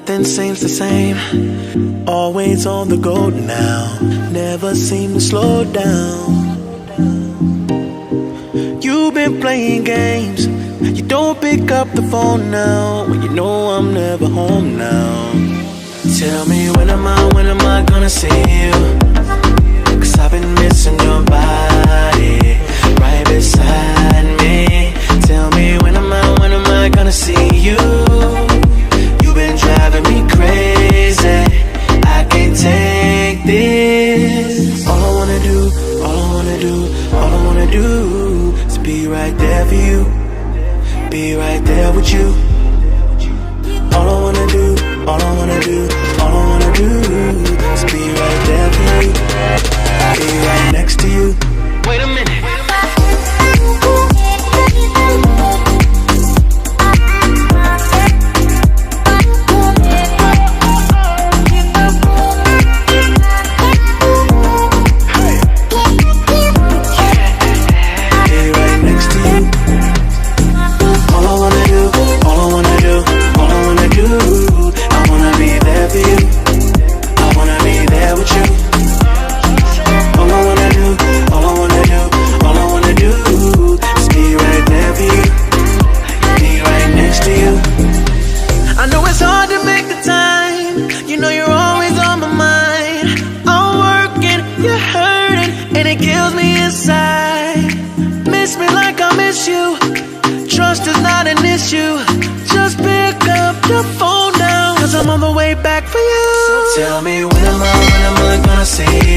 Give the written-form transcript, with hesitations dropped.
Nothing seems the same. Always on the go now. Never seem to slow down. You've been playing games. You don't pick up the phone now when you know I'm never home now. Tell me when am I gonna see you? 'Cause I've been missing your body right beside me. Tell me when am I gonna see you? You've been driving me crazy. I can't take this. All I wanna do is be right there for you. Be right there with you. All I wanna do is be right there for you. Be right next to you. Wait a minute. Tell me when am I gonna see you?